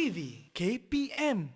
TV KPM.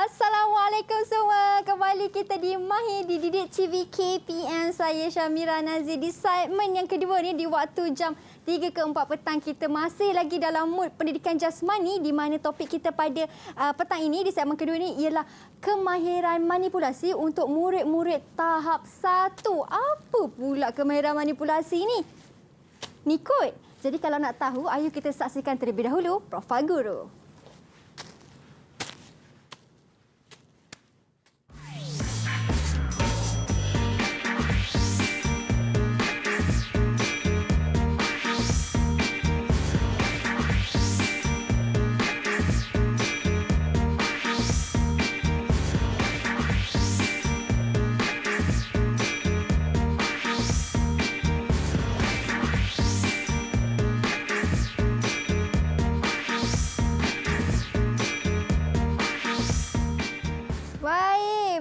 Assalamualaikum semua. Kembali kita di Mahir di Didik TV KPM. Saya Syamira Nazir di segmen yang kedua ni di waktu jam 3 ke 4 petang. Kita masih lagi dalam mood pendidikan jasmani di mana topik kita pada petang ini di segmen kedua ni ialah kemahiran manipulasi untuk murid-murid tahap 1. Apa pula kemahiran manipulasi ni? Ni kot. Jadi kalau nak tahu, ayo kita saksikan terlebih dahulu Profil Guru.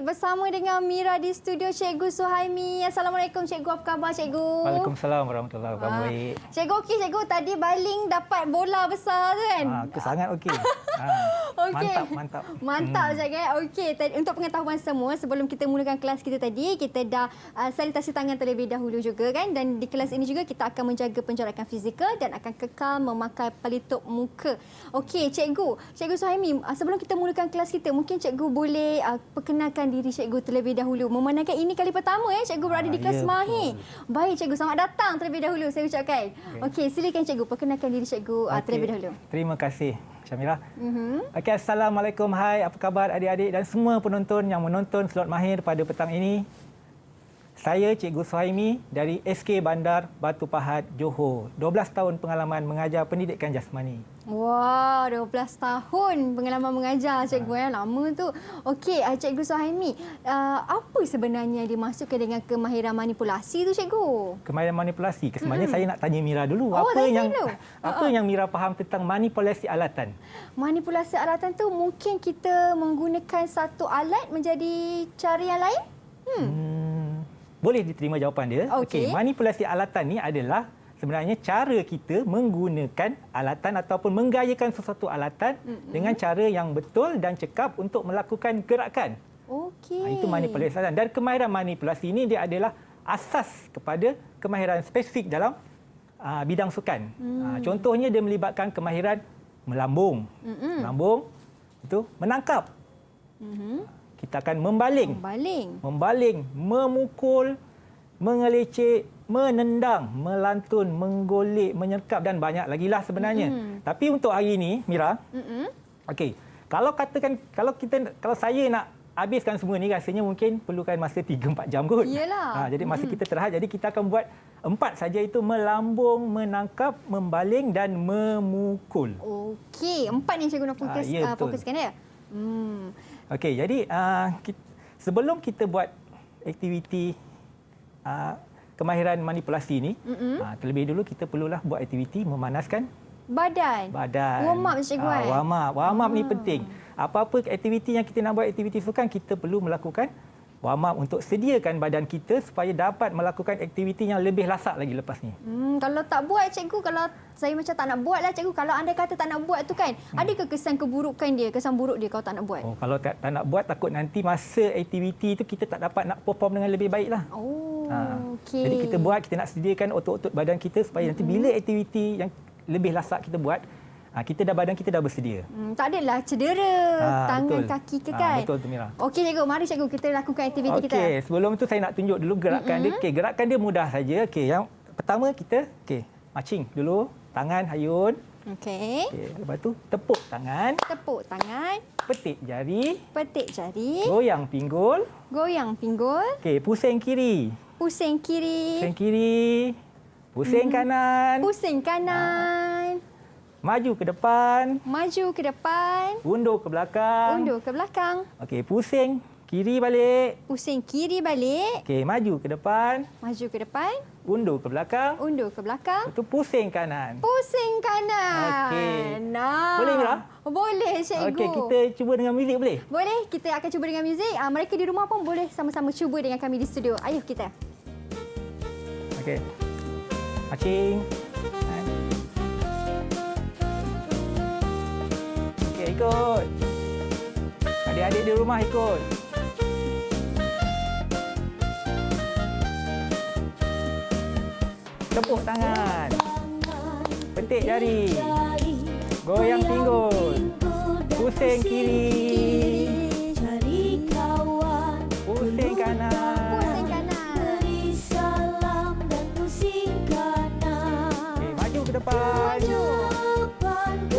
Bersama dengan Mira di studio Cikgu Suhaimi. Assalamualaikum Cikgu, apa khabar Cikgu? Waalaikumsalam warahmatullahi wabarakatuh. Baik. Cikgu okey Cikgu, tadi baling dapat bola besar tu kan? Aku sangat okey. Okey. Mantap. Mantap Cikgu. Okey, untuk pengetahuan semua sebelum kita mulakan kelas kita tadi, kita dah sanitasi tangan terlebih dahulu juga kan, dan di kelas ini juga kita akan menjaga penjarakan fizikal dan akan kekal memakai pelitup muka. Okey Cikgu Suhaimi, sebelum kita mulakan kelas kita, mungkin Cikgu boleh perkenalkan diri Cikgu terlebih dahulu. Memandangkan ini kali pertama Cikgu berada di kelas Mahir. Baik Cikgu, selamat datang terlebih dahulu saya ucapkan. Okey, silakan Cikgu perkenalkan diri Cikgu terlebih dahulu. Terima kasih Syamira. Okey, Assalamualaikum. Hai, apa khabar adik-adik dan semua penonton yang menonton Slot Mahir pada petang ini. Saya Cikgu Suhaimi dari SK Bandar Batu Pahat, Johor. 12 tahun pengalaman mengajar pendidikan jasmani. Wah, 12 tahun pengalaman mengajar Cikgu lama tu. Okey, Cikgu Suhaimi, apa sebenarnya dimaksudkan dengan kemahiran manipulasi tu Cikgu? Kemahiran manipulasi. Sebenarnya saya nak tanya Mira dulu. Apa yang Mira faham tentang manipulasi alatan? Manipulasi alatan tu mungkin kita menggunakan satu alat menjadi cara yang lain? Boleh diterima jawapan dia. Okey, manipulasi alatan ni adalah sebenarnya cara kita menggunakan alatan ataupun menggayakan sesuatu alatan dengan cara yang betul dan cekap untuk melakukan gerakan. Okey. Itu manipulasi alatan. Dan kemahiran manipulasi ini dia adalah asas kepada kemahiran spesifik dalam bidang sukan. Contohnya dia melibatkan kemahiran melambung. Melambung itu menangkap. Kita akan membaling, memukul, mengelecek, menendang, melantun, menggolek, menyerkap dan banyak lagi lah sebenarnya. Tapi untuk hari ini, Mira, okey, kalau saya nak habiskan semua ni rasanya mungkin perlukan masa 3-4 jam kot. Iyalah. Jadi masa kita terhad, jadi kita akan buat 4 saja, itu melambung, menangkap, membaling dan memukul. Okey, 4 ni Cikgu nak fokuskan ya. Okey, jadi sebelum kita buat aktiviti kemahiran manipulasi ni, terlebih dulu kita perlulah buat aktiviti memanaskan badan. Warm up Cikgu. Warm up ni penting. Apa-apa aktiviti yang kita nak buat, aktiviti sukan, kita perlu melakukan warm up untuk sediakan badan kita supaya dapat melakukan aktiviti yang lebih lasak lagi lepas ni. Kalau tak buat Cikgu, kalau saya macam tak nak buat lah Cikgu, kalau anda kata tak nak buat tu kan, adakah kesan buruk dia kalau tak nak buat? Kalau tak nak buat, takut nanti masa aktiviti tu kita tak dapat nak perform dengan lebih baik lah. Okey. Jadi kita buat, kita nak sediakan otot-otot badan kita supaya nanti bila aktiviti yang lebih lasak kita buat, badan kita dah bersedia. Tak adalah cedera tangan, kaki ke kan? Betul tu Mira. Okey Cikgu, mari Cikgu kita lakukan aktiviti kita. Okey, sebelum tu saya nak tunjuk dulu gerakan dia. Okey, gerakan dia mudah saja. Okey, yang pertama kita marching dulu, tangan hayun. Okey. Okey, lepas tu tepuk tangan, Tepuk tangan, petik jari, petik jari, goyang pinggul. goyang pinggul, Okey, pusing kiri. pusing kiri, Pusing kiri. Pusing kanan. pusing kanan, Maju ke depan. maju ke depan, Undur ke belakang. undur ke belakang, Okey, pusing kiri balik. pusing kiri balik, Okey, maju ke depan. maju ke depan, Undur ke belakang. undur ke belakang, Lepas tu pusing kanan. pusing kanan. Okey. Nah. Boleh, Mira? Boleh, cikgu. Okey, kita cuba dengan muzik boleh? Boleh, kita akan cuba dengan muzik. Mereka di rumah pun boleh sama-sama cuba dengan kami di studio. Ayuh kita. Okey. Marching. Okey, ikut. Adik-adik di rumah ikut. Tepuk tangan. Petik jari. Goyang pinggul. Pusing kiri. Pusing kanan. Pusing kanan. Okey, maju ke depan. Maju.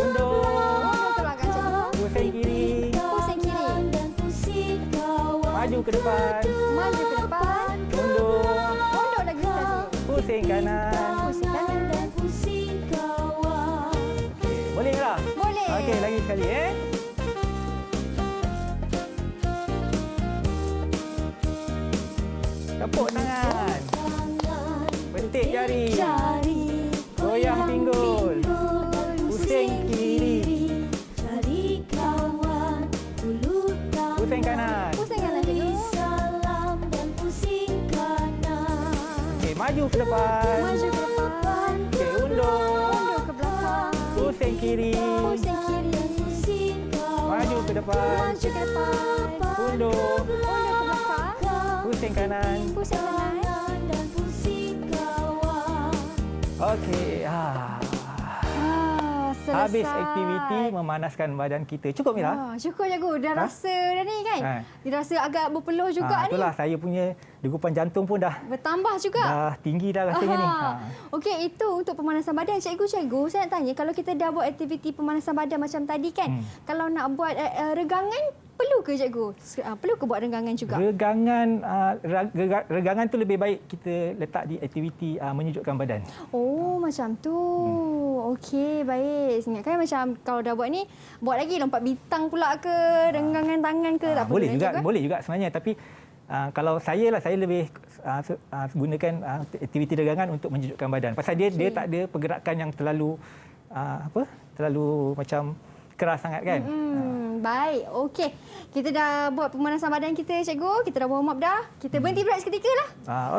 Undur. Undur ke belakang, cikgu. Pusing kiri. Pusing kiri. Maju ke depan. Maju ke depan. Undur. Undur lagi sekali. Pusing kanan. Pusing kanan. Okey, boleh tak? Boleh. Okey, lagi sekali Tepuk tangan. Petik jari. Goyang pinggul. Pusing kiri. Pusing kanan. Pusing kanan, cikgu. Okey, maju ke depan. Maju ke depan. Okey, undur. Undur ke belakang. Pusing kiri. Pusing kiri. Maju ke depan. Maju ke depan. Undur. Undur ke belakang. Pusing kanan. Pusing kanan. Okey. Selesai. Habis aktiviti memanaskan badan kita. Cukup, Mira? Cukup, cikgu. Dah rasa dah ni kan? Dia rasa agak berpeluh juga ni. Itulah, saya punya degupan jantung pun dah Bertambah juga. tinggi dah rasanya ni. Okey, itu untuk pemanasan badan. Cikgu, saya nak tanya, kalau kita dah buat aktiviti pemanasan badan macam tadi kan, kalau nak buat regangan, perlu ke cikgu? Perlu ke buat regangan juga? Regangan tu lebih baik kita letak di aktiviti menyejukkan badan. Oh, macam tu. Okey, baik. Ingatkan macam kalau dah buat ni, buat lagi lompat bintang pula ke, regangan tangan ke, tak Boleh perlu, juga, cikgu? boleh juga sebenarnya, tapi kalau saya lebih gunakan aktiviti regangan untuk menyejukkan badan. Pasal dia tak ada pergerakan yang terlalu terlalu macam keras sangat kan. Baik, okey. Kita dah buat pemanasan badan kita, cikgu. Kita dah warm up dah. Kita berhenti berehat seketika lah.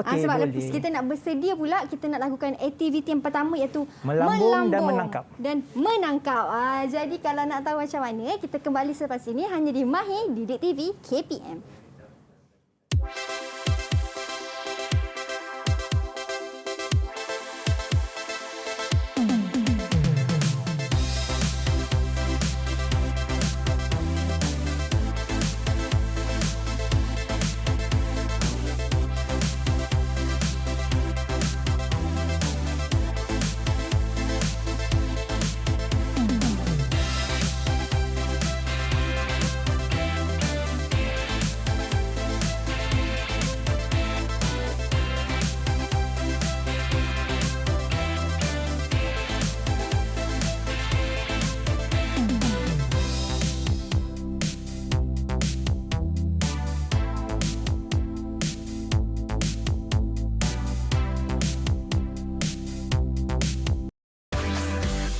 Okey, sebab boleh. lepas kita nak bersedia pula, kita nak lakukan aktiviti yang pertama iaitu Melambung dan menangkap. Dan menangkap. Jadi kalau nak tahu macam mana, kita kembali selepas ini hanya di Mahir Didik TV KPM.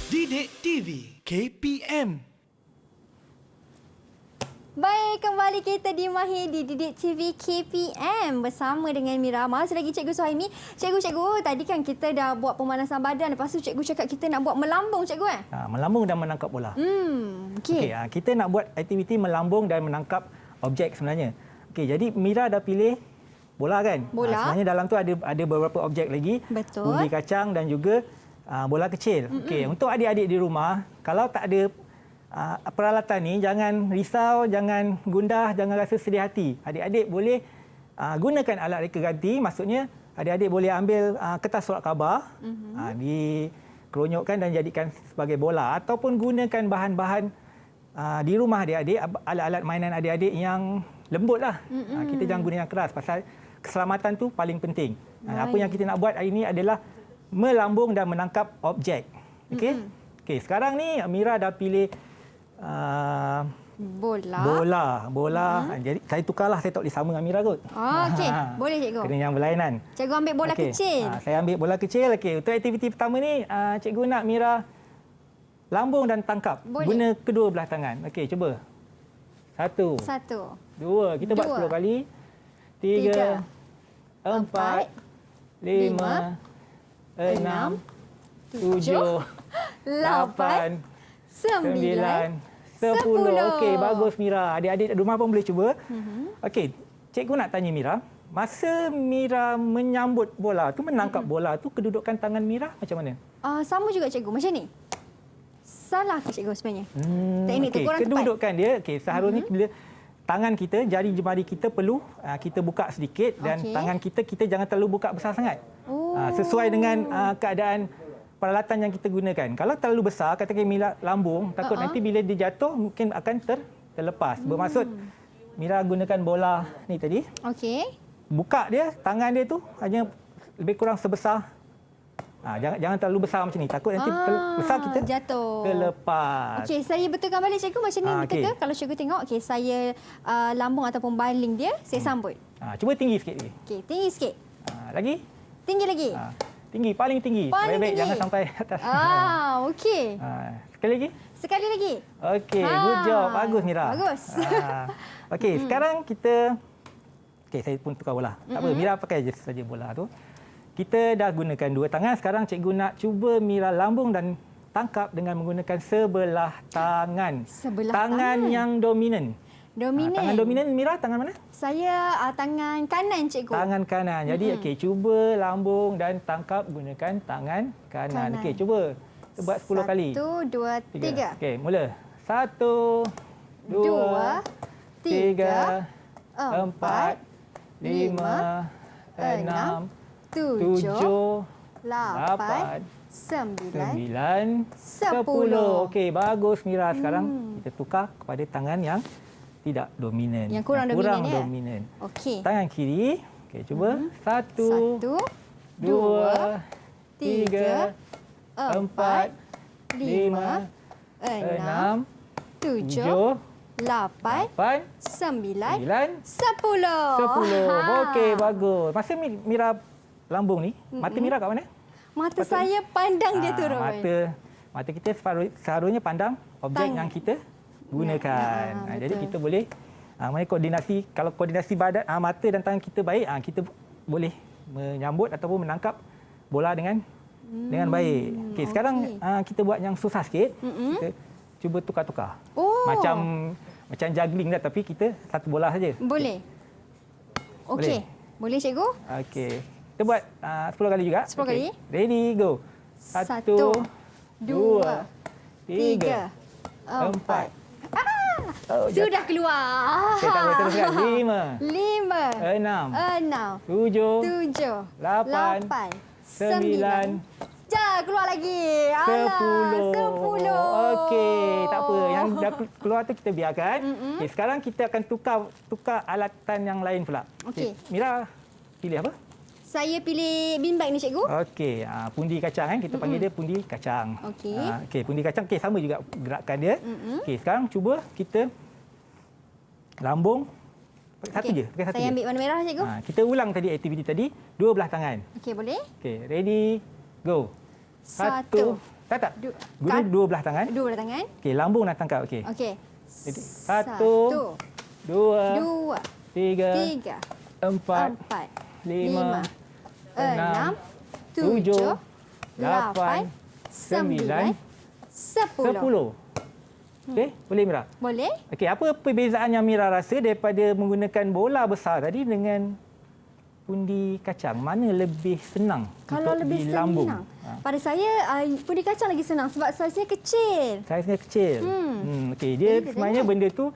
Didik TV KPM. Baik, kembali kita di Mahir di Didik TV KPM bersama dengan Mira. Masih lagi Cikgu Suhaimi. Cikgu, tadi kan kita dah buat pemanasan badan. Lepas tu cikgu cakap kita nak buat melambung, cikgu Melambung dan menangkap bola. Okey. Kita nak buat aktiviti melambung dan menangkap objek sebenarnya. Okey, jadi Mira dah pilih bola kan? Bola. Sebenarnya dalam tu ada beberapa objek lagi. Betul. Ubi kacang dan juga bola kecil. Okey, untuk adik-adik di rumah, kalau tak ada peralatan ni, jangan risau, jangan gundah, jangan rasa sedih hati. Adik-adik boleh gunakan alat reka ganti. Maksudnya adik-adik boleh ambil kertas surat khabar, keronyokkan dan jadikan sebagai bola ataupun gunakan bahan-bahan di rumah adik-adik, alat-alat mainan adik-adik yang lembut lah. Kita jangan guna yang keras pasal keselamatan tu paling penting. Apa yang kita nak buat hari ini adalah melambung dan menangkap objek. Okey. Okey, sekarang ni Mira dah pilih bola. Jadi saya tukarlah, saya tak boleh sama dengan Mira kot. Okey, boleh cikgu. Kena yang berlainan. Cikgu ambil bola kecil. Saya ambil bola kecil. Okey, untuk aktiviti pertama ni cikgu nak Mira lambung dan tangkap. Boleh. Guna kedua belah tangan. Okey, cuba. 1 2, kita buat 10 kali. 3 4 5 6 7 8 9 10. Okey, bagus Mira. Adik-adik di rumah pun boleh cuba. Okey, cikgu nak tanya Mira, masa Mira menyambut bola tu, menangkap bola tu, kedudukan tangan Mira macam mana? Sama juga cikgu, macam ni. Salah ke cikgu sebenarnya? Teknik tu kurang tepat. Kedudukan dia, seharusnya bila tangan kita, jari jemari kita perlu kita buka sedikit dan tangan kita jangan terlalu buka besar sangat. Sesuai dengan keadaan peralatan yang kita gunakan. Kalau terlalu besar, katakan Mira lambung, takut nanti bila dia jatuh mungkin akan terlepas. Bermaksud Mira gunakan bola ni tadi. Okey. Buka dia, tangan dia tu hanya lebih kurang sebesar. Jangan terlalu besar macam ni. Takut nanti besar kita jatuh. Terlepas. Okey, saya betulkan balik cikgu macam ni betul ke? Kalau cikgu tengok, okey, saya lambung ataupun baling dia, saya sambut. Cuba tinggi sikit lagi. Okey, tinggi sikit. Lagi? Tinggi lagi. Tinggi, paling tinggi. Baik-baik, jangan sampai atas. Okey. Sekali lagi? Sekali lagi. Okey, good job. Bagus Mira. Bagus. Okey, sekarang kita... Okey, saya pun tukar bola. Tak apa, Mira pakai je saja bola tu. Kita dah gunakan dua tangan. Sekarang cikgu nak cuba Mira lambung dan tangkap dengan menggunakan sebelah tangan. Tangan yang dominan. Tangan dominan Mira, tangan mana? Saya tangan kanan cikgu. Tangan kanan. Jadi okey, cuba lambung dan tangkap gunakan tangan kanan. Okey, cuba. Kita buat 10 kali. 1 2 3. Okey, mula. 1 2 3 4 5 6 7 8 9 10. Okey, bagus Mira. Sekarang kita tukar kepada tangan yang tidak dominan. Yang kurang dominan. Okey. Tangan kiri. Okey, cuba. 1 2 3 4 5 6 7 8 9 10. 10. Okey, bagus. Masa Mira lambung ni, mata Mira kat mana? Mata saya pandang dia turun. Mata kita seharusnya pandang objek yang kita gunakan. Jadi kita boleh koordinasi, kalau koordinasi badan, mata dan tangan kita baik, kita boleh menyambut ataupun menangkap bola dengan baik. Okey, sekarang kita buat yang susah sikit. Kita cuba tukar-tukar. Macam juggling dah, tapi kita satu bola saja. Boleh. Okey. Boleh cikgu? Okey. Kita buat 10 kali juga. 10 kali. Ready, go. 1 2 3 4. Sudah keluar. Okey, tak boleh teruskan. 5 6 7 8 9 keluar lagi. 10. Okey, tak apa. Yang dah keluar tu kita biarkan. Okey, sekarang kita akan tukar alatan yang lain pula. Okey. Mira pilih apa? Saya pilih bean bag ni cikgu. Okey, pundi kacang kan, kita panggil dia pundi kacang. Okey. Okey, pundi kacang sama juga gerakan dia. Okey, sekarang cuba kita lambung satu je, pakai satu je. Saya ambil warna merah cikgu. Kita ulang tadi aktiviti tadi, dua belah tangan. Okey, boleh? Okey, ready, go. 1 tak. Guna dua belah tangan. Dua belah tangan. Okey, lambung dan tangkap. Okey. 1 2 3 4 5 6 7 8 9 10. Okey, boleh Mira? Boleh. Okey, apa perbezaan yang Mira rasa daripada menggunakan bola besar tadi dengan pundi kacang? Mana lebih senang kalau untuk lebih dilambung? Senang. Pada saya pundi kacang lagi senang sebab saiznya kecil. Saiznya kecil. Okey, dia sebenarnya benda tu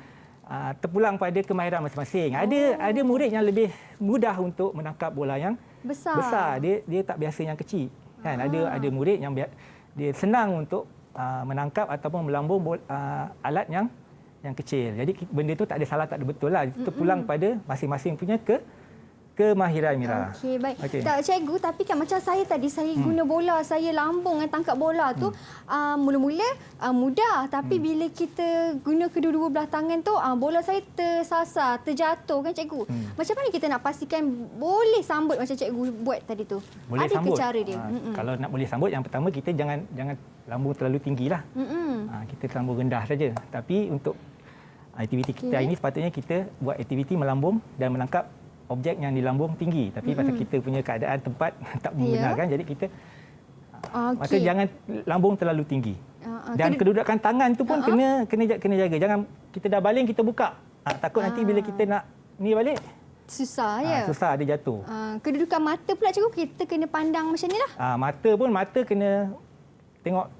terpulang pada kemahiran masing-masing. Ada murid yang lebih mudah untuk menangkap bola yang besar. Dia tak biasa yang kecil. Kan ada murid yang dia senang untuk menangkap ataupun melambung alat yang kecil. Jadi benda tu tak ada salah, tak ada betul lah. Itu terpulang pada masing-masing punya kemahiran, Mira. Okey, baik. Tak, cikgu, tapi kan macam saya tadi, saya guna bola, saya lambung dan tangkap bola tu, mula-mula mudah. Tapi bila kita guna kedua-dua belah tangan tu, bola saya tersasar, terjatuh kan cikgu. Macam mana kita nak pastikan boleh sambut macam cikgu buat tadi tu? Boleh ada sambut. ke cara dia? Kalau nak boleh sambut, yang pertama kita jangan lambung terlalu tinggi lah. Kita lambung rendah saja. Tapi untuk aktiviti kita ini sepatutnya kita buat aktiviti melambung dan menangkap objek yang dilambung tinggi, tapi pasal kita punya keadaan tempat tak membenarkan, jadi kita maka jangan lambung terlalu tinggi. Dan kedudukan tangan tu pun kena jaga. Jangan kita dah baling kita buka. Takut nanti bila kita nak ni balik susah ya. Susah, dia jatuh. Kedudukan mata pula cikgu, kita kena pandang macam nilah. Mata kena tengok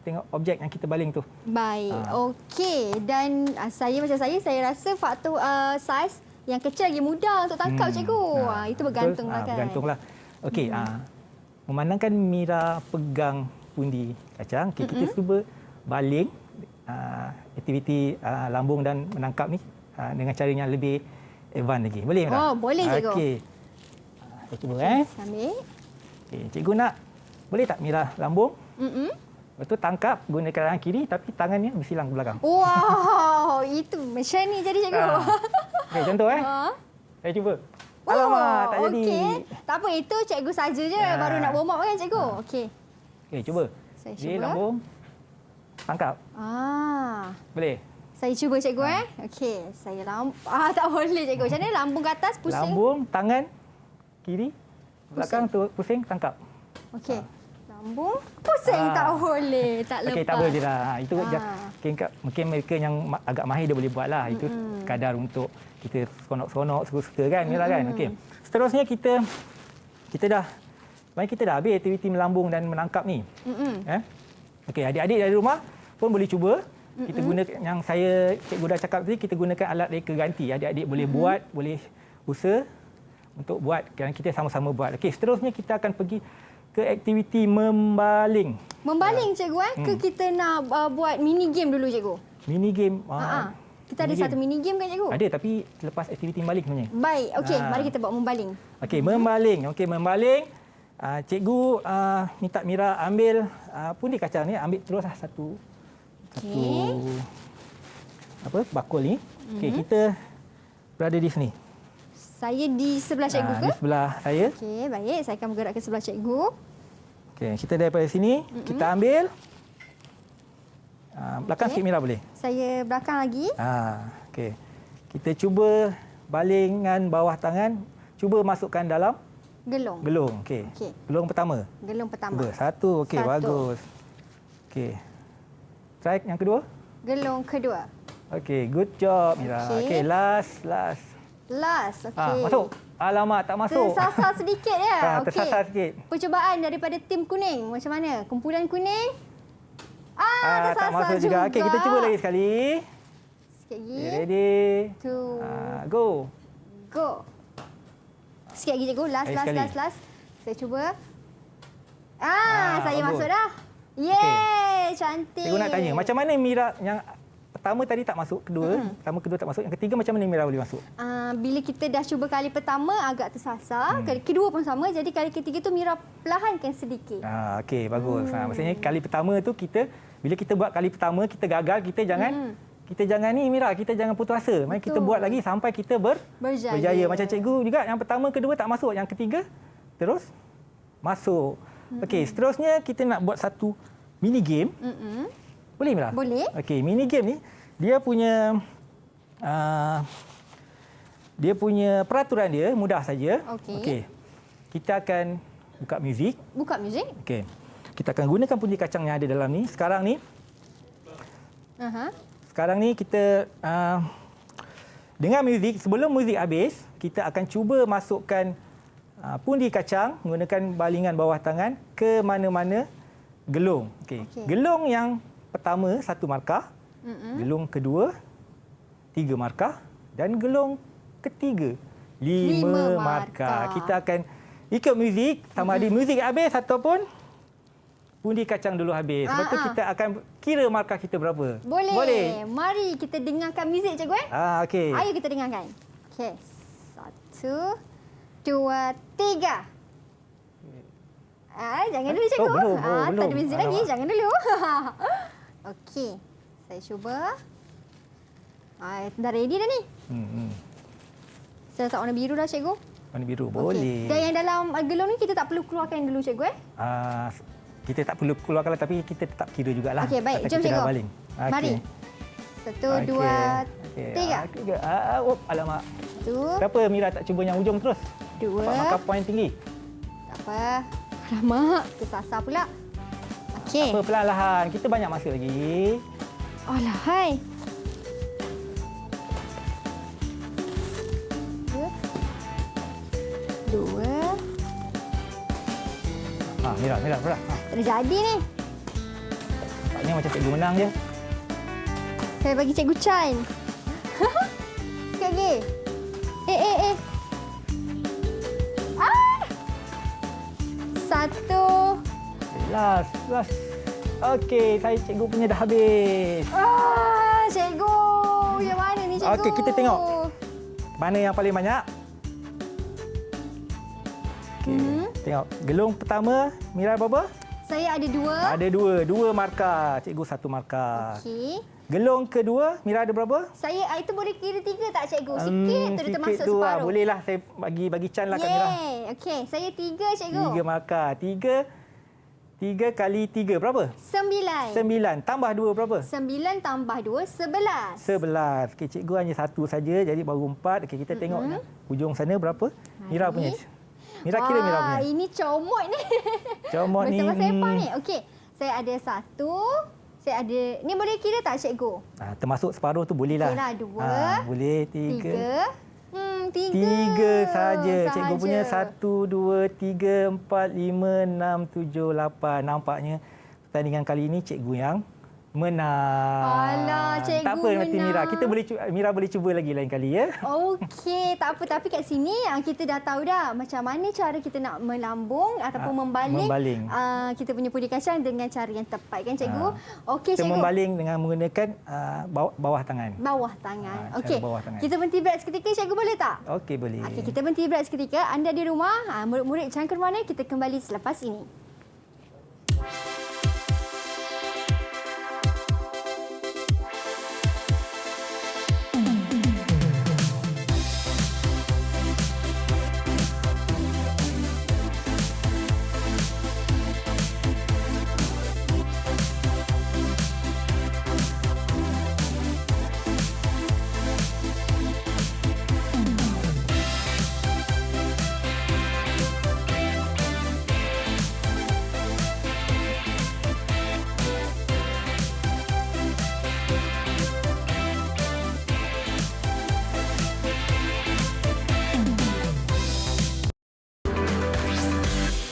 tengok objek yang kita baling tu. Baik. Okey, dan saya rasa faktor saiz yang kecil lagi mudah untuk tangkap cikgu. Itu bergantunglah kan. Bergantunglah. Okey, memandangkan Mira pegang pundi kacang, kita cuba baling aktiviti lambung dan menangkap ni dengan cara yang lebih advance lagi. Boleh Mira? Boleh cikgu. Okey. Saya cuba Ambil. Okey, cikgu nak boleh tak Mira lambung? Lepas tu tangkap guna tangan kiri tapi tangannya bersilang ke belakang. Wow, itu macam ni jadi cikgu. Okey, contoh saya cuba. Alamak, tak jadi. Okey. Tak apa, itu cikgu saja je baru nak warm up kan cikgu. Okey. Okey, cuba. Saya Dia cuba. lambung. Tangkap. Boleh? Saya cuba cikgu Okey, saya tak boleh cikgu. Macam mana lambung ke atas pusing? Lambung tangan kiri belakang tu pusing tangkap. Okey. Lambung pusing tak boleh, tak lepas. Okey, tak boleh je lah. Itu mungkin mereka yang agak mahir dia boleh buat lah. Itu kadar untuk kita seronok-seronok, suka-suka kan, Mira kan. Okey. Seterusnya kita dah habis aktiviti melambung dan menangkap ni. Okey, adik-adik dari rumah pun boleh cuba. Kita guna yang cikgu dah cakap tadi, kita gunakan alat reka ganti. Adik-adik boleh buat, boleh usaha untuk buat. Kita sama-sama buat. Okey, seterusnya kita akan pergi ke aktiviti membaling. Membaling cikgu ke kita nak buat mini game dulu cikgu? Mini game. Kita ada satu mini game kan cikgu? Ada, tapi lepas aktiviti membaling sebenarnya. Baik, okey, mari kita buat membaling. Okey, membaling. Membaling. Cikgu minta Mira ambil pundi kacang ni, ambil teruslah satu bakul ni. Okey, kita berada di sini. Saya di sebelah cikgu ke? Di sebelah saya. Okey, baik. Saya akan bergerak ke sebelah cikgu. Okey, kita daripada sini, kita ambil. Belakang sikit Mira boleh? Saya belakang lagi. Okey. Kita cuba balingan bawah tangan, cuba masukkan dalam gelong. Okey. Gelong pertama. Gelong pertama. Cuba. Satu. Okey, bagus. Okey. Try yang kedua. Gelong kedua. Okey, good job Mira. Okey, last. Okey. Masuk. Alamak, tak masuk. Tersasar sedikit ya. Okey. Tersasar sikit. Percubaan daripada tim kuning. Macam mana? Kumpulan kuning. Tersasar tak masuk juga. Okey, kita cuba lagi sekali. Sikit lagi. Okay, ready. Go. Sikit lagi cikgu. Last. Saya cuba. Saya bagus. masuk dah. Yeay, cantik. Cikgu nak tanya, macam mana Mira yang pertama tadi tak masuk, kedua tak masuk, yang ketiga macam mana Mira boleh masuk? Bila kita dah cuba kali pertama agak tersasar, kali kedua pun sama, jadi kali ketiga tu Mira perlahankan sedikit. Okey, bagus. Maksudnya kali pertama tu bila kita buat kali pertama kita gagal, kita jangan ni Mira, kita jangan putus asa. Mari kita buat lagi sampai kita berjaya. Macam cikgu juga, yang pertama, kedua tak masuk, yang ketiga terus masuk. Okey, seterusnya kita nak buat satu mini game. Boleh Mira? Boleh. Okey, mini game ni dia punya peraturan dia mudah saja. Okey. Kita akan buka muzik. Okey. Kita akan gunakan pundi kacang yang ada dalam ni. Sekarang ni kita dengar muzik. Sebelum muzik habis, kita akan cuba masukkan pundi kacang menggunakan balingan bawah tangan ke mana-mana gelong. Okey. Gelong yang pertama 1 markah, gelong kedua 3 markah dan gelong ketiga 5 markah. Kita akan ikut muzik sama ada muzik habis ataupun undi kacang dulu habis. Lepas tu kita akan kira markah kita berapa. Boleh. Mari kita dengarkan muzik cikgu Okey. Ayo kita dengarkan. Okey. 1, 2, 3. Jangan dulu cikgu. belum. Tak ada muzik lagi. Jangan dulu. Okey. Saya cuba. Dah ready dah ni. Saya letak warna biru dah cikgu. Warna biru boleh. Dan yang dalam gelung ni kita tak perlu keluarkan dulu cikgu Kita tak perlu keluarkan tapi kita tetap kira jugalah. Okey, baik. Jom cikgu. Mari. 1, 2, 3. Alamak. 1. Kenapa Mira tak cuba yang ujung terus? 2. Dapat markah poin tinggi. Tak apa. Alamak, tersasar pula. Okey. Tak apa, perlahan-lahan. Kita banyak masa lagi. Alahai. 2. Mira. Tak ada jadi ni. Nampaknya macam cikgu menang je. Saya bagi cikgu Chan. Sekali lagi. Satu. Last. Okey, cikgu punya dah habis. Cikgu. Yang mana ni cikgu? Okey, kita tengok. Mana yang paling banyak? Okey, tengok. Gelung pertama, Mira berapa? Saya ada 2. Ada 2 markah. Cikgu 1 markah. Okey. Gelung kedua, Mira ada berapa? Saya itu boleh kira 3 tak cikgu? Sikit tu dia termasuk separuh. Bolehlah, saya bagi Chan lah kat Mira. Okey, saya 3 cikgu. 3 markah. 3 kali 3 berapa? 9. Tambah 2 berapa? 9 tambah 2, 11. 11. Okey, cikgu hanya 1 saja, jadi baru 4. Okey, kita tengok ujung sana berapa? Mira punya. Mira kira Mira punya. Ini comot ni. Comot ni. Bersama sepah ni. Okey, saya ada 1. Saya ada, ni boleh kira tak cikgu? Termasuk separuh tu bolehlah. Okeylah, 2. Boleh 3. 3 saja. Cikgu punya 1, 2, 3, 4, 5, 6, 7, 8. Nampaknya pertandingan kali ini cikgu yang menang. Alah, cikgu tak apa, nanti menang. Mira boleh cuba lagi lain kali ya. Okey, tak apa. Tapi kat sini kita dah tahu dah macam mana cara kita nak melambung ataupun membaling. Kita punya pudi kacang dengan cara yang tepat kan cikgu? Okey, Kita cikgu. membaling dengan menggunakan bawah tangan. Bawah tangan. Okey. bawah tangan. Kita berhenti berehat seketika cikgu, boleh tak? Okey, boleh. Okey, kita berhenti berehat seketika. Anda di rumah, murid-murid jangan ke mana, kita kembali selepas ini.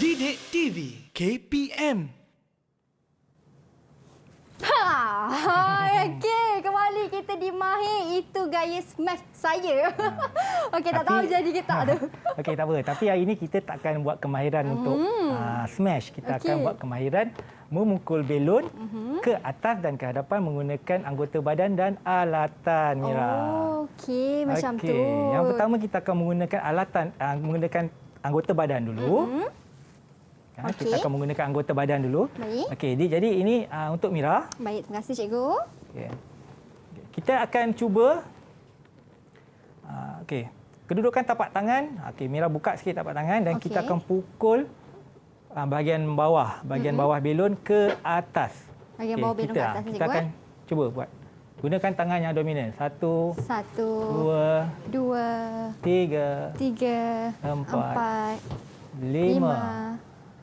Didik TV KPM. Okey, kembali kita di Mahir. Itu gaya smash saya. Okey, tak tahu jadi ke tak tu. Okey, tak apa. Tapi hari ini kita takkan buat kemahiran untuk smash. Kita akan buat kemahiran memukul belon ke atas dan ke hadapan menggunakan anggota badan dan alatan, Mira. Okey, macam tu. Yang pertama kita akan menggunakan anggota badan dulu. Kita akan menggunakan anggota badan dulu. Baik. Okey, jadi ini untuk Mira. Baik, terima kasih cikgu. Okay. Kita akan cuba kedudukan tapak tangan. Okey, Mira buka sikit tapak tangan dan kita akan pukul bahagian bawah belon ke atas. Bahagian bawah belon ke atas kita akan cuba buat. Gunakan tangan yang dominan. 1 2 2 3 4 5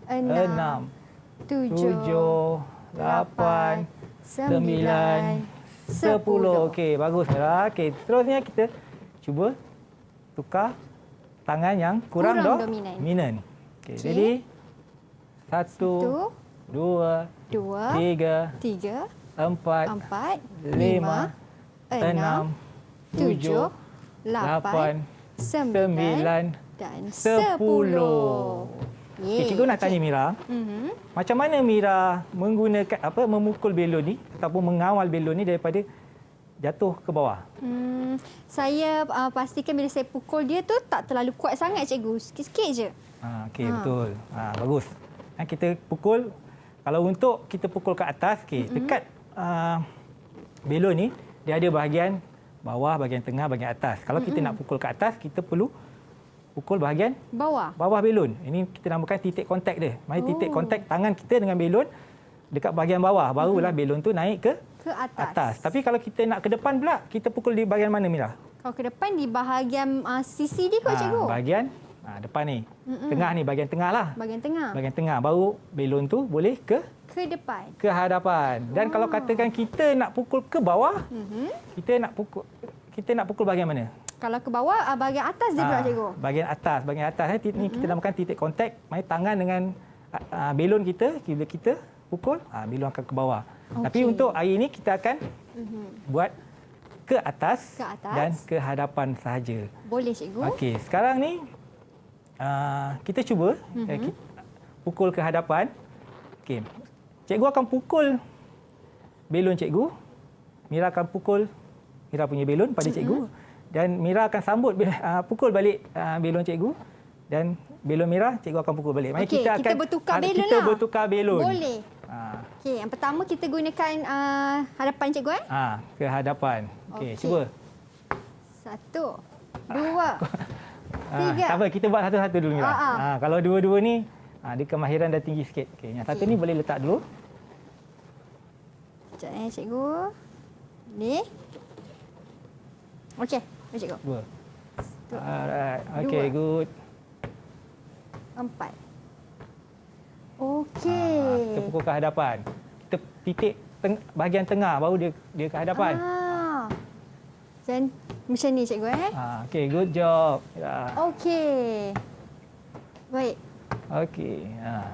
6 7 8 9 10. Okey, bagus Mira. Okey, terusnya kita cuba tukar tangan yang kurang dominan. Okey, jadi 1 2 3 4 5 6 7 8 9 10. dan 10. Okay, cikgu nak tanya Mira. Macam mana Mira menggunakan memukul belon ni ataupun mengawal belon ni daripada jatuh ke bawah? Saya pastikan bila saya pukul dia tu tak terlalu kuat sangat cikgu. Sikit-sikit je. Okey, betul. Bagus. Kita pukul, kalau untuk kita pukul ke atas, dekat belon ni dia ada bahagian bawah, bahagian tengah, bahagian atas. Kalau kita nak pukul ke atas, kita perlu pukul bahagian bawah belon. Ini kita namakan titik kontak dia. Mari titik kontak tangan kita dengan belon dekat bahagian bawah, barulah belon tu naik ke atas. Tapi kalau kita nak ke depan pula, kita pukul di bahagian mana Mira? Kalau ke depan di bahagian sisi dia kot cikgu. Bahagian depan ni. Tengah ni, bahagian tengah lah. Bahagian tengah. Bahagian tengah. Baru belon tu boleh ke depan. Ke hadapan. Dan kalau katakan kita nak pukul ke bawah, kita nak pukul bahagian mana? Kalau ke bawah, bahagian atas dia pula cikgu. Bahagian atas. Ni kita namakan titik kontak. Mari tangan dengan belon kita, bila kita pukul, belon akan ke bawah. Tapi untuk hari ini kita akan buat ke atas dan ke hadapan sahaja. Boleh cikgu. Okey, sekarang ni kita cuba kita pukul ke hadapan. Okey. Cikgu akan pukul belon cikgu. Mira akan pukul Mira punya belon pada cikgu. Dan Mira akan sambut pukul balik belon cikgu. Dan belon Mira, cikgu akan pukul balik. Mari kita akan bertukar belon. Boleh. Okey, yang pertama kita gunakan hadapan cikgu ke hadapan. Okey, cuba. 1, 2, 3. Tak apa, kita buat satu-satu dulu Mira. Kalau dua-dua ni dia kemahiran dah tinggi sikit. Okey, yang satu ni boleh letak dulu. Sekejap cikgu. Ni. Okey, cikgu. 2. Alright. Okey, good. 4. Okey. Kita pukul ke hadapan. Kita titik bahagian tengah baru dia ke hadapan. Dan macam ni cikgu Okey, good job. Okey. Baik. Okey.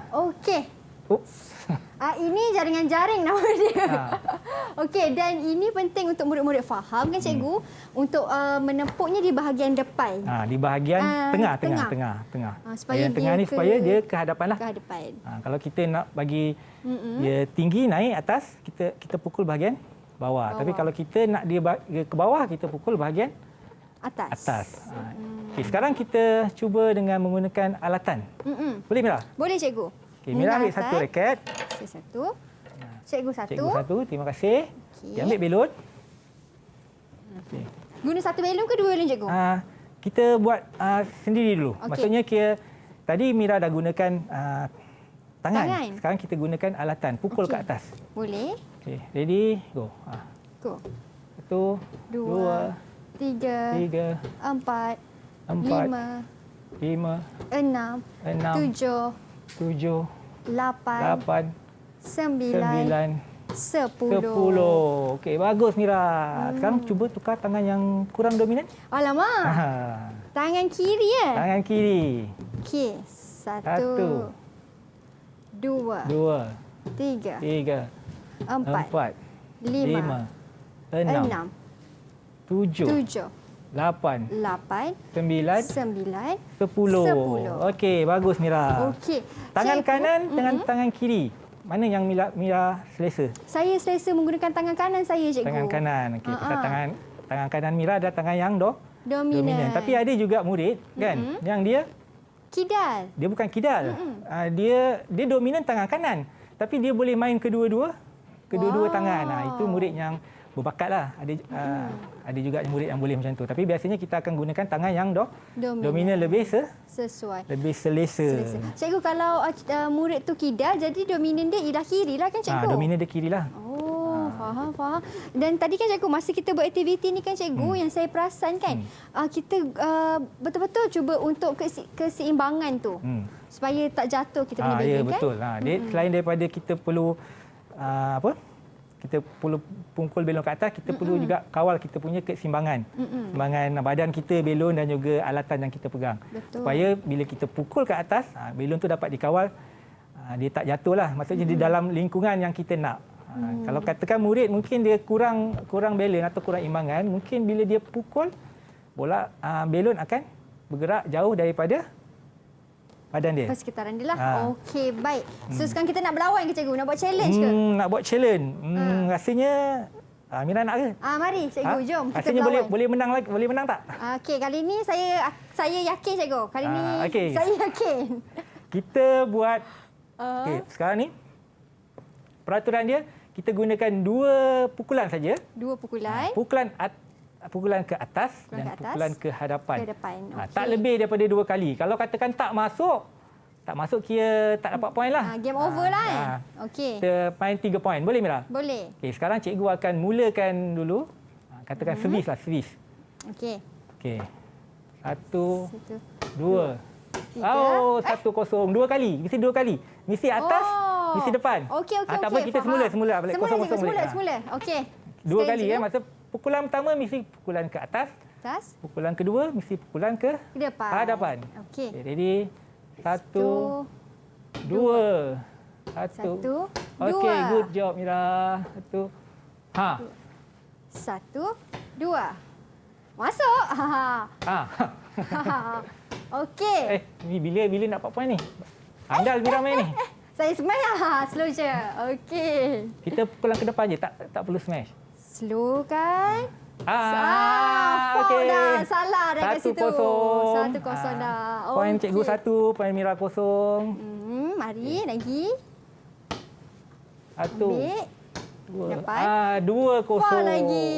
Okey. Oops. Ini jaringan-jaring nama dia. Okey, dan ini penting untuk murid-murid faham kan cikgu, untuk menempuknya di bahagian depan. Di bahagian tengah. Supaya bahagian tengah ni supaya dia ke hadapan lah. Ke hadapan. Kalau kita nak bagi dia tinggi naik atas, kita pukul bahagian bawah. Tapi kalau kita nak dia ke bawah, kita pukul bahagian atas. Okey, sekarang kita cuba dengan menggunakan alatan. Boleh Mira? Boleh cikgu. Okey, Mira ambil satu raket. Saya satu. Cikgu satu. Cikgu satu, terima kasih. Okey. Dia ambil belon. Okey. Guna satu belon ke dua belon cikgu? Kita buat sendiri dulu. Okey. Maksudnya tadi Mira dah gunakan tangan. Sekarang kita gunakan alatan. Pukul ke atas. Boleh. Okey, ready? Go. Go. 1, 2, 3, 4, 5, 6, 7, 8, 9, 10. Okey, bagus Mira. Sekarang cuba tukar tangan yang kurang dominan. Alamak. Tangan kiri Tangan kiri. Okey. 1, 2, 3, 4, 5, 6, 7, 8, 9, 10. Okey, bagus Mira. Okey. Tangan kanan dengan tangan kiri. Mana yang Mira selesa? Saya selesa menggunakan tangan kanan saya, cikgu. Tangan kanan. Okey, pasal tangan kanan Mira adalah tangan yang dominan. Tapi ada juga murid kan yang dia kidal. Dia bukan kidal. Dia dominan tangan kanan. Tapi dia boleh main kedua-dua tangan. Itu murid yang berbakatlah. Ada juga murid yang boleh macam tu. Tapi biasanya kita akan gunakan tangan yang dominan lebih sesuai. Lebih selesa. Cikgu, kalau murid tu kidal, jadi dominan dia ialah kiri lah kan cikgu? Dominan dia kiri lah. Faham. Dan tadi kan cikgu, masa kita buat aktiviti ni kan cikgu, yang saya perasan kan, kita betul-betul cuba untuk keseimbangan tu. Supaya tak jatuh kita punya belon kan? Ya, betul. Selain daripada kita perlu kita perlu pukul belon ke atas, kita perlu juga kawal kita punya keseimbangan. Keseimbangan badan kita, belon dan juga alatan yang kita pegang. Betul. Supaya bila kita pukul ke atas, belon tu dapat dikawal, dia tak jatuhlah. Maksudnya di dalam lingkungan yang kita nak. Kalau katakan murid mungkin dia kurang balance atau kurang imbangan, mungkin bila dia pukul, belon akan bergerak jauh daripada badan dia. Persekitaran dia lah. Ha. Okey, baik. So sekarang kita nak berlawan ke cikgu? Nak buat challenge ke? Nak buat challenge. Rasanya Mira nak ke? Mari cikgu, jom kita Rasanya berlawan. boleh menang lagi, boleh menang tak? Okey, kali ni saya yakin cikgu. Kali ni okey. saya yakin. Kita buat okey, sekarang ni peraturan dia kita gunakan 2 pukulan saja. 2 pukulan. Pukulan ke atas Pukulan dan ke atas, pukulan ke hadapan. ke depan. Okey. Tak lebih daripada 2 kali. Kalau katakan tak masuk kira tak dapat poin lah. Game over lah. Okey. Kita main 3 poin. Boleh Mira? Boleh. Okey, sekarang cikgu akan mulakan dulu. Katakan servis lah, servis. Okey. Okey. 1, 1, 2. Oh, 1-0. 2 kali. Mesti 2 kali. Mesti atas, mesti depan. Okey. Tak apa, kita semula balik kosong-kosong boleh. Semula. Okey. 2 kali ya. Masa pukulan pertama mesti pukulan ke atas. Pukulan kedua mesti pukulan ke depan. hadapan. Okey. Jadi 1, 2. 1. Okey, good job Mira. 1. 1, 2. Masuk. Okey. Ni bila nak dapat poin ni? Andal Mira main ni. Saya smash. Slow je. Okey. Kita pukulan ke depan je, tak perlu smash. Slow kan? Okey. Dah salah dah kat situ. 1-0. 1-0 dah. Poin cikgu 1, poin Mira 0. Mari lagi. 1, Ambil. 2. Dapat. 2-0. Wah lagi.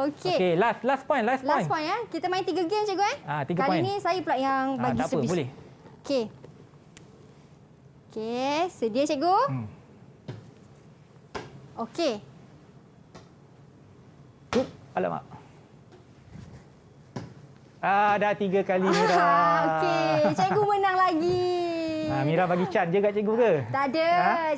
Okey. Okey, last point. Last point ya. Kita main 3 game cikgu 3 Kali point. ni saya pula yang bagi tak apa, servis. boleh. Okey. Okey, sedia cikgu? Okey. Alamak. Dah 3 kali Mira. Okey, cikgu menang lagi. Mira bagi can je kat cikgu ke? Tak ada.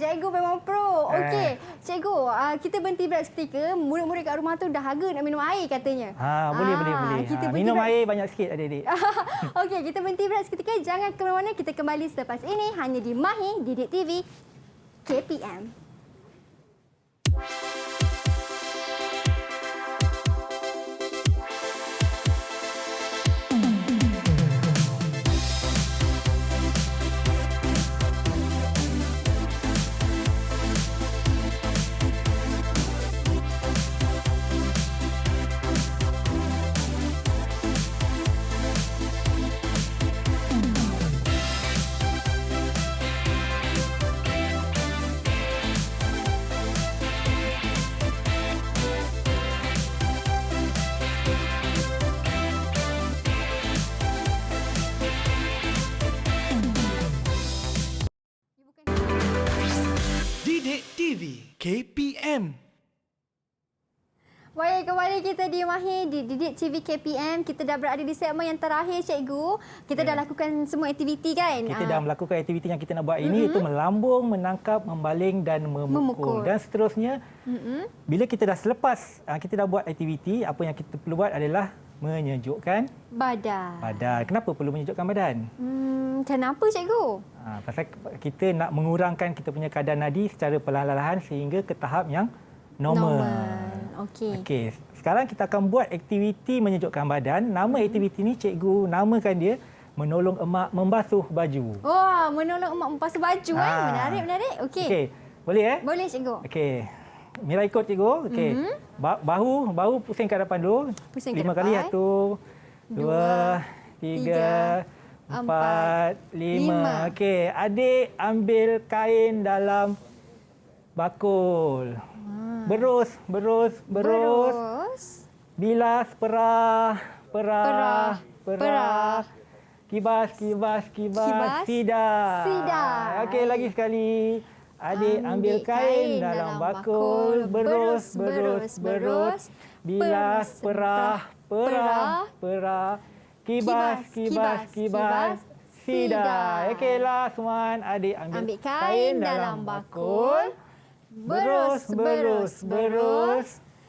Cikgu memang pro. Okey, cikgu, kita berhenti berehat seketika. Murid-murid kat rumah tu dah haga nak minum air katanya. Boleh. Kita Minum air banyak sikit adik-adik. Okey, kita berhenti berehat seketika. Jangan ke mana-mana. Kita kembali selepas ini hanya di Mahir Didik TV KPM. Didik TV KPM. Baik, kembali kita di Mahir di Didik TV KPM. Kita dah berada di segmen yang terakhir, cikgu. Kita dah lakukan semua aktiviti kan? Kita dah melakukan aktiviti yang kita nak buat ini, iaitu melambung, menangkap, membaling dan memukul. Dan seterusnya, bila kita dah selepas, kita dah buat aktiviti, apa yang kita perlu buat adalah menyejukkan badan. Kenapa perlu menyejukkan badan? Kenapa, cikgu? Pasal kita nak mengurangkan kita punya kadar nadi secara perlahan-lahan sehingga ke tahap yang normal. Okey. Sekarang kita akan buat aktiviti menyejukkan badan. Nama aktiviti ni cikgu namakan dia menolong emak membasuh baju. Wah, menolong emak membasuh baju. Menarik. Okey. Boleh Boleh, cikgu. Okey. Mira ikut cikgu. Okey. Bahu pusing ke hadapan dulu. Pusing ke 5 kali. depan. 1, 2, 3, 4, 5. Okey. Adik ambil kain dalam bakul. Berus. Bilas, perah. Kibas. Sidar. Okey, lagi sekali. Adik ambil kain dalam bakul. Berus. Bilas, perah. Kibas. Sidar. Okey, last one. Adik ambil kain dalam bakul. Berus.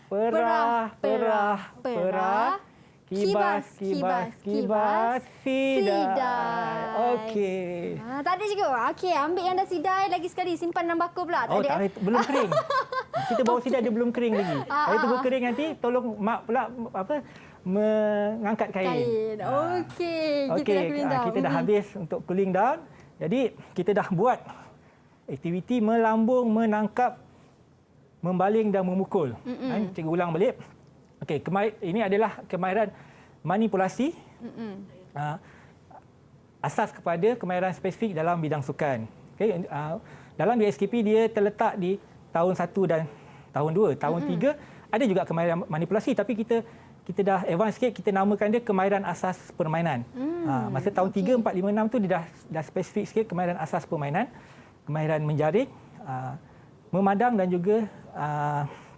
Perah. Kibas. Sidar. Okey. Tak ada cikgu. Okey, ambil yang dah sidai lagi sekali. Simpan dalam bakul pula. Tak ada. Belum kering. Kita bawa sidar dia belum kering lagi. Kalau tunggu kering nanti, tolong mak pula mengangkat kain. Okey. Kita dah cooling down. Kita dah habis untuk cooling down. Jadi kita dah buat aktiviti melambung, menangkap, membaling dan memukul. Cikgu ulang balik. Okey, ini adalah kemahiran manipulasi. Asas kepada kemahiran spesifik dalam bidang sukan. Okey, dalam BSKP dia terletak di tahun 1 dan tahun 2. Tahun 3 ada juga kemahiran manipulasi, tapi kita dah advance sikit, kita namakan dia kemahiran asas permainan. Masa tahun 3, 4, 5, 6 tu dia dah spesifik sikit kemahiran asas permainan, kemahiran menjaring, memandang dan juga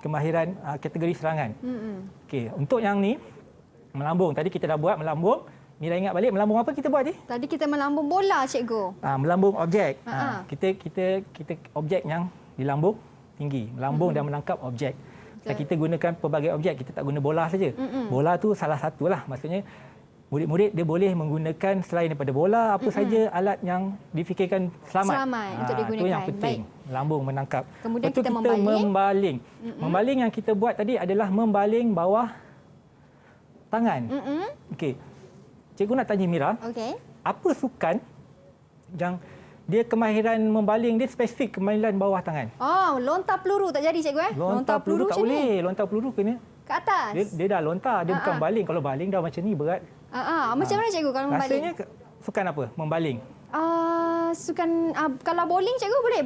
kemahiran kategori serangan. Okey, untuk yang ni melambung. Tadi kita dah buat melambung. Mira ingat balik melambung apa kita buat tadi? Tadi kita melambung bola, cikgu. Melambung objek. Kita objek yang dilambung tinggi, melambung dan menangkap objek. Dan kita gunakan pelbagai objek, kita tak guna bola saja. Bola tu salah satulah. Maksudnya murid-murid dia boleh menggunakan selain daripada bola apa saja alat yang difikirkan selamat Untuk digunakan. Itu yang penting. Melambung, menangkap. Kemudian Lepas kita membaling. Membaling yang kita buat tadi adalah membaling bawah tangan. Okey. Cikgu nak tanya Mira. Okey. Apa sukan yang dia kemahiran membaling dia spesifik kemahiran bawah tangan? Lontar peluru tak jadi, cikgu. Lontar peluru tak macam boleh. ni. Lontar peluru kena Ke atas. dia dah lontar, dia bukan baling. Kalau baling dah macam ni berat. Macam mana, cikgu, kalau membaling? Rasanya sukan apa? Membaling. Sukan kalau bowling, cikgu, boleh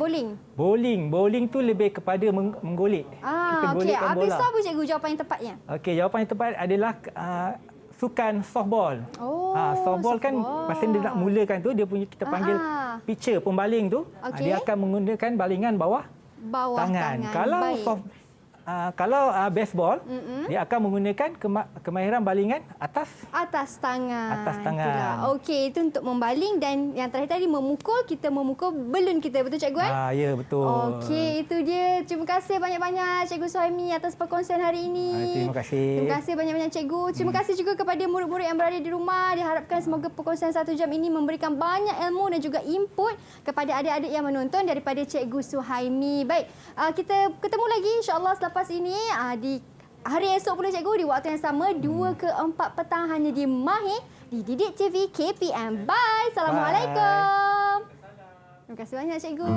bowling. Bowling tu lebih kepada menggolek. Kita Okey. golekkan Habis bola. tu apa, cikgu, jawapan yang tepatnya? Okey, jawapan yang tepat adalah sukan softball. Softball kan masa dia nak mulakan tu dia punya kita panggil pitcher, pembaling tu. Okey. Dia akan menggunakan balingan bawah tangan. Kalau kalau baseball dia akan menggunakan kemahiran balingan atas tangan. Atas tangan. Itulah. Okey, itu untuk membaling, dan yang terakhir tadi memukul, kita memukul belun kita. Betul, cikgu? Ya, betul. Okey, itu dia. Terima kasih banyak-banyak Cikgu Suhaimi atas perkongsian hari ini. Terima kasih. Terima kasih banyak-banyak, cikgu. Terima kasih juga kepada murid-murid yang berada di rumah. Diharapkan semoga perkongsian 1 jam ini memberikan banyak ilmu dan juga input kepada adik-adik yang menonton daripada Cikgu Suhaimi. Baik, kita ketemu lagi insya-Allah selepas ini di hari esok pula, cikgu, di waktu yang sama 2 ke 4 petang hanya di Mahir di Didik TV KPM. Bye. Assalamualaikum. Terima kasih banyak, cikgu.